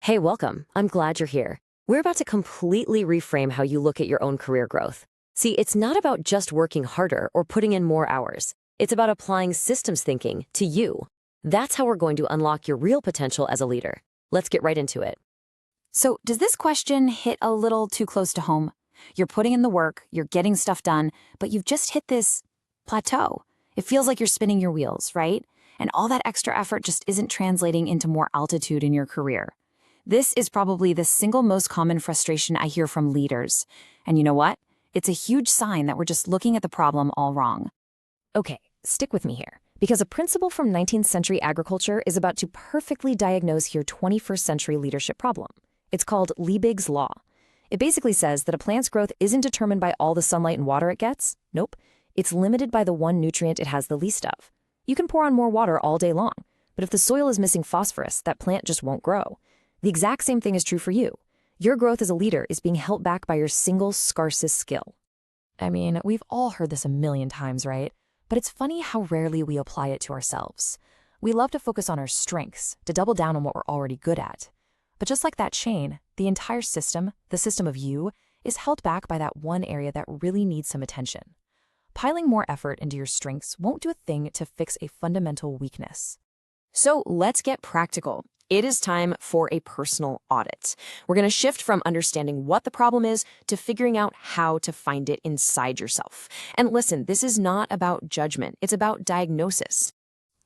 Hey, welcome. I'm glad you're here. We're about to completely reframe how you look at your own career growth. See, it's not about just working harder or putting in more hours. It's about applying systems thinking to you. That's how we're going to unlock your real potential as a leader. Let's get right into it. So, does this question hit a little too close to home? You're putting in the work, you're getting stuff done, but you've just hit this plateau. It feels like you're spinning your wheels, right? And all that extra effort just isn't translating into more altitude in your career. This is probably the single most common frustration I hear from leaders. And you know what? It's a huge sign that we're just looking at the problem all wrong. Okay, stick with me here, because a principle from 19th century agriculture is about to perfectly diagnose your 21st century leadership problem. It's called Liebig's law. It basically says that a plant's growth isn't determined by all the sunlight and water it gets. Nope. It's limited by the one nutrient it has the least of. You can pour on more water all day long, but if the soil is missing phosphorus, that plant just won't grow. The exact same thing is true for you. Your growth as a leader is being held back by your single scarcest skill. I mean, we've all heard this a million times, right? But it's funny how rarely we apply it to ourselves. We love to focus on our strengths, to double down on what we're already good at. But just like that chain, the entire system, the system of you, is held back by that one area that really needs some attention. Piling more effort into your strengths won't do a thing to fix a fundamental weakness. So let's get practical. It is time for a personal audit. We're going to shift from understanding what the problem is to figuring out how to find it inside yourself. And listen, this is not about judgment. It's about diagnosis.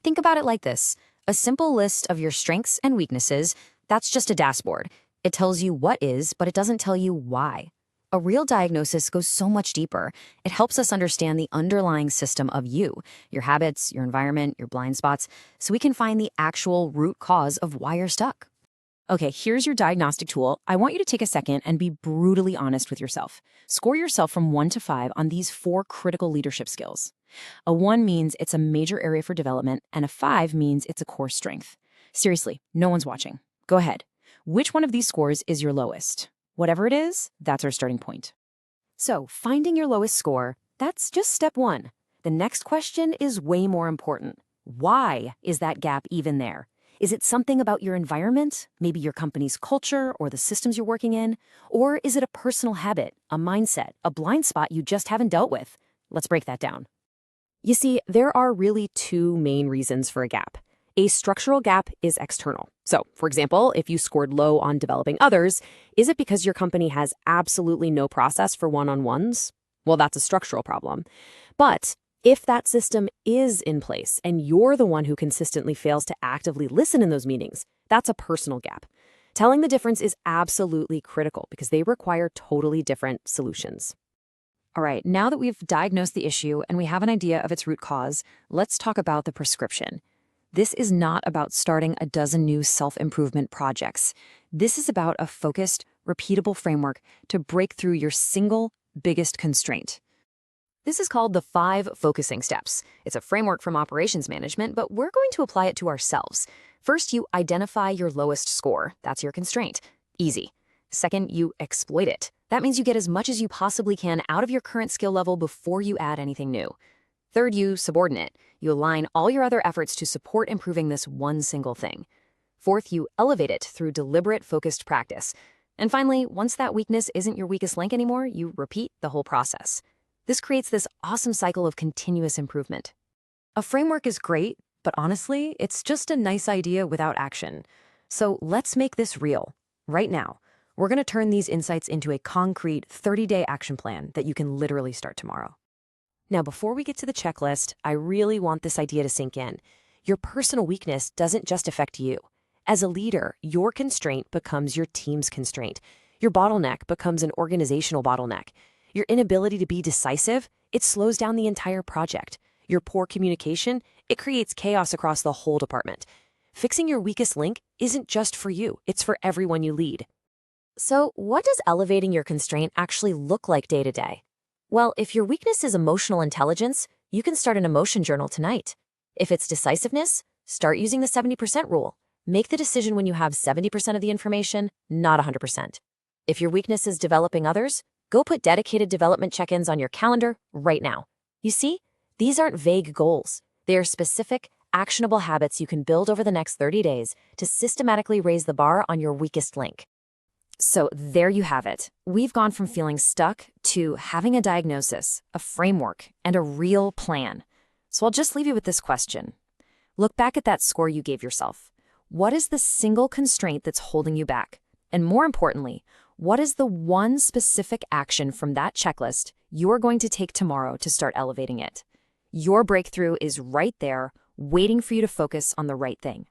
Think about it like this. A simple list of your strengths and weaknesses, that's just a dashboard. It tells you what is, but it doesn't tell you why. A real diagnosis goes so much deeper. It helps us understand the underlying system of you, your habits, your environment, your blind spots, so we can find the actual root cause of why you're stuck. Okay, here's your diagnostic tool. I want you to take a second and be brutally honest with yourself. Score yourself from 1 to 5 on these 4 critical leadership skills. A 1 means it's a major area for development, and a 5 means it's a core strength. Seriously, no one's watching. Go ahead. Which one of these scores is your lowest? Whatever it is, that's our starting point. So, finding your lowest score, that's just step 1. The next question is way more important. Why is that gap even there? Is it something about your environment, maybe your company's culture or the systems you're working in? Or is it a personal habit, a mindset, a blind spot you just haven't dealt with? Let's break that down. You see, there are really 2 main reasons for a gap. A structural gap is external. So, for example, if you scored low on developing others, is it because your company has absolutely no process for one-on-ones? Well, that's a structural problem. But if that system is in place and you're the one who consistently fails to actively listen in those meetings, that's a personal gap. Telling the difference is absolutely critical because they require totally different solutions. All right, now that we've diagnosed the issue and we have an idea of its root cause, let's talk about the prescription. This is not about starting a dozen new self-improvement projects. This is about a focused, repeatable framework to break through your single biggest constraint. This is called the 5 focusing steps. It's a framework from operations management, but we're going to apply it to ourselves. First, you identify your lowest score. That's your constraint. Easy. Second, you exploit it. That means you get as much as you possibly can out of your current skill level before you add anything new. Third, you subordinate. You align all your other efforts to support improving this one single thing. Fourth, you elevate it through deliberate, focused practice. And finally, once that weakness isn't your weakest link anymore, you repeat the whole process. This creates this awesome cycle of continuous improvement. A framework is great, but honestly, it's just a nice idea without action. So let's make this real. Right now, we're going to turn these insights into a concrete 30-day action plan that you can literally start tomorrow. Now, before we get to the checklist, I really want this idea to sink in. Your personal weakness doesn't just affect you. As a leader, your constraint becomes your team's constraint. Your bottleneck becomes an organizational bottleneck. Your inability to be decisive, it slows down the entire project. Your poor communication, it creates chaos across the whole department. Fixing your weakest link isn't just for you, it's for everyone you lead. So, what does elevating your constraint actually look like day to day? Well, if your weakness is emotional intelligence, you can start an emotion journal tonight. If it's decisiveness, start using the 70% rule. Make the decision when you have 70% of the information, not 100%. If your weakness is developing others, go put dedicated development check-ins on your calendar right now. You see, these aren't vague goals. They are specific, actionable habits you can build over the next 30 days to systematically raise the bar on your weakest link. So there you have it. We've gone from feeling stuck to having a diagnosis, a framework, and a real plan. So I'll just leave you with this question. Look back at that score you gave yourself. What is the single constraint that's holding you back? And more importantly, what is the one specific action from that checklist you're going to take tomorrow to start elevating it? Your breakthrough is right there, waiting for you to focus on the right thing.